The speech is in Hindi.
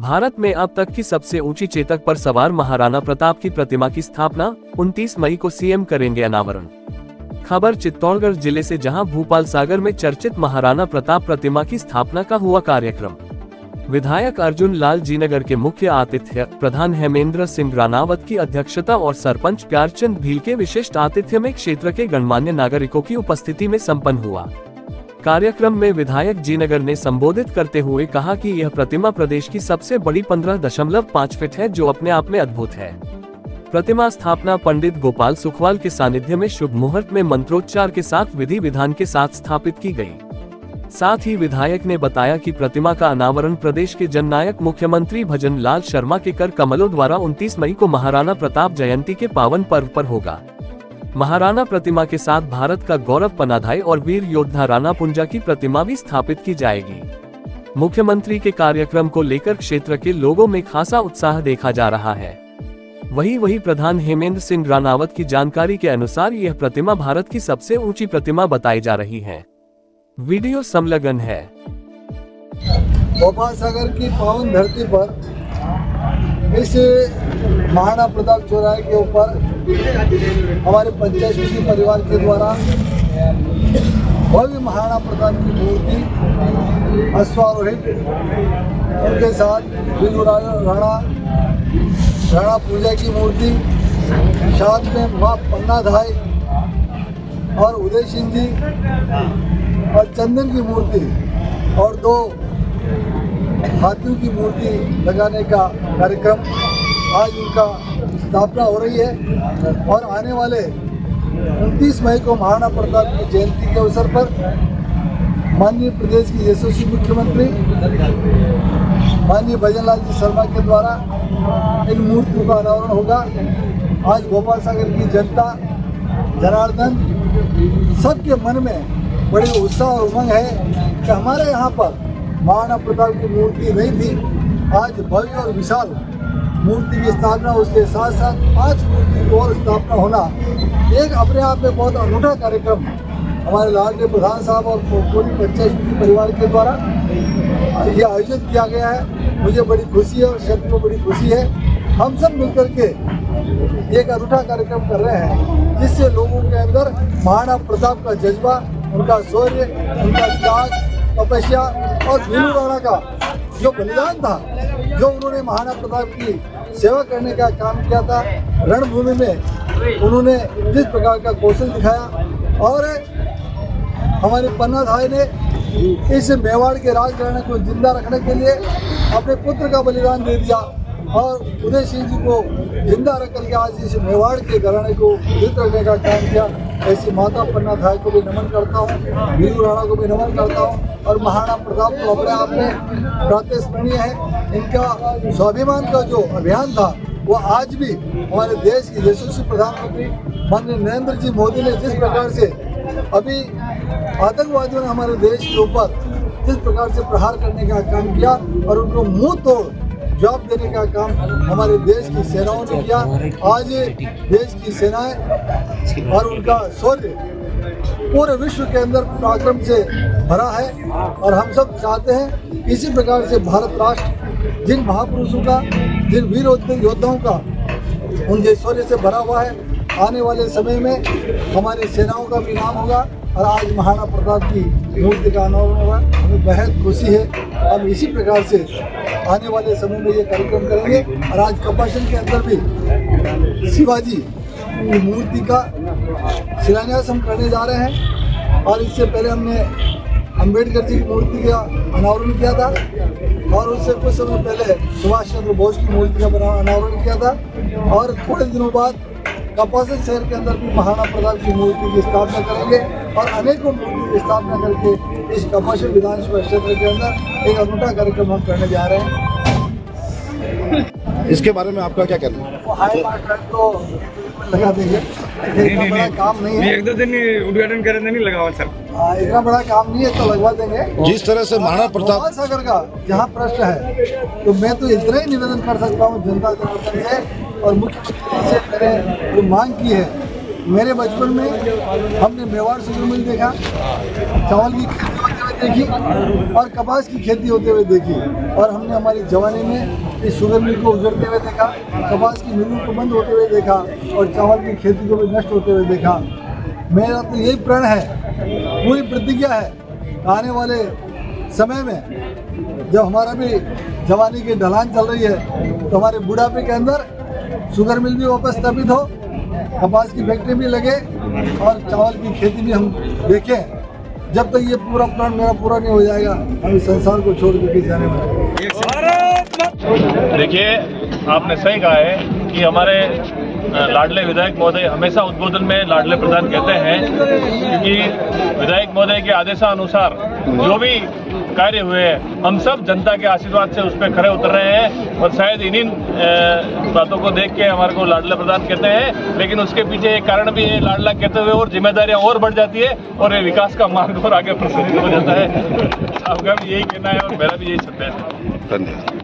भारत में अब तक की सबसे ऊंची चेतक पर सवार महाराणा प्रताप की प्रतिमा की स्थापना 29 मई को सीएम करेंगे अनावरण। खबर चित्तौड़गढ़ जिले से, जहां भूपाल सागर में चर्चित महाराणा प्रताप प्रतिमा की स्थापना का हुआ कार्यक्रम। विधायक अर्जुन लाल जीनगर के मुख्य आतिथ्य, प्रधान हेमेंद्र सिंह राणावत की अध्यक्षता और सरपंच प्यारचंद भील के विशिष्ट आतिथ्य में क्षेत्र के गणमान्य नागरिकों की उपस्थिति में संपन्न हुआ। कार्यक्रम में विधायक जीनगर ने संबोधित करते हुए कहा कि यह प्रतिमा प्रदेश की सबसे बड़ी 15.5 फीट है, जो अपने आप में अद्भुत है। प्रतिमा स्थापना पंडित गोपाल सुखवाल के सानिध्य में शुभ मुहूर्त में मंत्रोच्चार के साथ विधि विधान के साथ स्थापित की गई। साथ ही विधायक ने बताया कि प्रतिमा का अनावरण प्रदेश के जननायक मुख्यमंत्री भजन लाल शर्मा के कर कमलों द्वारा 29 मई को महाराणा प्रताप जयंती के पावन पर्व पर होगा। महाराणा प्रतिमा के साथ भारत का गौरव पनाधाय और वीर योद्धा राणा पुंजा की प्रतिमा भी स्थापित की जाएगी। मुख्यमंत्री के कार्यक्रम को लेकर क्षेत्र के लोगों में खासा उत्साह देखा जा रहा है। वही प्रधान हेमेंद्र सिंह राणावत की जानकारी के अनुसार यह प्रतिमा भारत की सबसे ऊंची प्रतिमा बताई जा रही है। वीडियो संलग्न है। भोपाल सागर की पावन धरती पर इस महाराणा प्रताप चौराहे के ऊपर हमारे पंचायत समिति परिवार के द्वारा भव्य महाराणा प्रताप की मूर्ति अश्वारोहित, उनके साथ राणा पूजा की मूर्ति, साथ में माँ पन्नाधाय और उदय सिंह जी और चंदन की मूर्ति और 2 हाथियों की मूर्ति लगाने का कार्यक्रम आज उनका स्थापना हो रही है। और आने वाले 29 मई को महाराणा प्रताप की जयंती के अवसर पर माननीय प्रदेश के यशस्वी मुख्यमंत्री माननीय भजन लाल जी शर्मा के द्वारा इन मूर्तियों का अनावरण होगा। आज भोपाल सागर की जनता जनार्दन सबके मन में बड़ी उत्साह और उमंग है कि हमारे यहाँ पर महाराणा प्रताप की मूर्ति नहीं थी, आज भव्य और विशाल मूर्ति की स्थापना, उसके साथ साथ 5 मूर्ति की और स्थापना होना एक अपने आप में बहुत अनूठा कार्यक्रम हमारे लाडले प्रधान साहब और पूरी पंचायत समिति परिवार के द्वारा ये आयोजित किया गया है। मुझे बड़ी खुशी है और शक्ति को बड़ी खुशी है। हम सब मिलकर के एक अनूठा कार्यक्रम कर रहे हैं, जिससे लोगों के अंदर महाराणा प्रताप का जज्बा, उनका शौर्य, उनका त्याग, तपस्या और वीरू राणा का जो बलिदान था, जो उन्होंने महाराणा प्रताप की सेवा करने का काम किया था, रणभूमि में उन्होंने जिस प्रकार का कौशल दिखाया और हमारे पन्नाधाय ने इस मेवाड़ के राजघराने को जिंदा रखने के लिए अपने पुत्र का बलिदान दे दिया और उदय सिंह जी को जिंदा रख करके आज इस मेवाड़ के घराने को जीवित रखने का काम किया। ऐसी माता पन्नाधाय को भी नमन करता हूँ, वीरू राणा को भी नमन करता हूँ और महाराणा प्रताप को अपने आप में प्रातस्मरणीय है। इनका स्वाभिमान का जो अभियान था वो आज भी हमारे देश के यशस्वी प्रधानमंत्री माननीय नरेंद्र जी मोदी ने जिस प्रकार से अभी आतंकवादियों ने हमारे देश के ऊपर जिस प्रकार से प्रहार करने का काम किया और उनको मुंह तोड़ जवाब देने का काम हमारे देश की सेनाओं ने किया। आज देश की सेनाएं और उनका शौर्य पूरे विश्व के अंदर पराक्रम से भरा है और हम सब चाहते हैं इसी प्रकार से भारत राष्ट्र जिन महापुरुषों का, जिन वीर योद्धाओं का उनके शौर्य से भरा हुआ है, आने वाले समय में हमारी सेनाओं का भी नाम होगा। और आज महाराणा प्रताप की मूर्ति का अनावरण होगा, हमें बेहद खुशी है। हम इसी प्रकार से आने वाले समय में ये कार्यक्रम करेंगे और आज कपाशन के अंदर भी शिवाजी की मूर्ति का शिलान्यास हम करने जा रहे हैं। और इससे पहले हमने अम्बेडकर जी की मूर्ति का अनावरण किया था और उससे कुछ समय पहले सुभाष चंद्र बोस की मूर्ति का अनावरण किया था और थोड़े दिनों बाद कपासन शहर के अंदर भी महाराणा प्रताप की मूर्ति की स्थापना करेंगे और अनेकों मूर्ति की स्थापना करके इस कपासन विधानसभा क्षेत्र के अंदर एक अनूठा कार्यक्रम हम करने जा रहे हैं। इसके बारे में आपका क्या कहना है? वो हाई मार्क तो लगा देंगे, इतना बड़ा काम नहीं है। 1-2 दिन उद्घाटन करें नहीं लगा सर, इतना बड़ा काम नहीं है तो लगवा देंगे। जिस तरह से महाराणा प्रताप सागर का जहाँ प्रश्न है तो मैं तो इतना ही निवेदन कर सकता हूँ जनता जनार्दन से और मुख्यमंत्री से मैंने जो मांग की है। मेरे बचपन में हमने मेवाड़ शुगर मिल देखा, चावल की खेती देखी और कपास की खेती होते हुए देखी, और हमने हमारी जवानी में इस शुगर मिल को उजड़ते हुए देखा, कपास की मिलों को बंद होते हुए देखा और चावल की खेती को भी नष्ट होते हुए देखा। मेरा तो यही प्रण है, पूरी प्रतिज्ञा है, आने वाले समय में जब हमारा भी जवानी की ढलान चल रही है तो हमारे बुढ़ापे के अंदर शुगर मिल भी वापस स्थापित हो, कपास की फैक्ट्री भी लगे और चावल की खेती भी हम देखें। जब तक ये पूरा प्लान मेरा पूरा नहीं हो जाएगा हम इस संसार को छोड़ के जाने वाले। देखिए, आपने सही कहा है कि हमारे लाडले विधायक महोदय हमेशा उद्बोधन में लाडले प्रधान कहते हैं, क्योंकि विधायक महोदय के आदेशानुसार जो भी कार्य हुए हैं हम सब जनता के आशीर्वाद से उस पर खरे उतर रहे हैं, और शायद इन्हीं बातों को देख के हमारे को लाडला प्रधान कहते हैं। लेकिन उसके पीछे एक कारण भी है, लाडला कहते हुए और जिम्मेदारियां और बढ़ जाती है और ये विकास का मार्ग और आगे प्रसारित हो जाता है। आपका भी यही कहना है और मेरा भी यही संदेश है। धन्यवाद।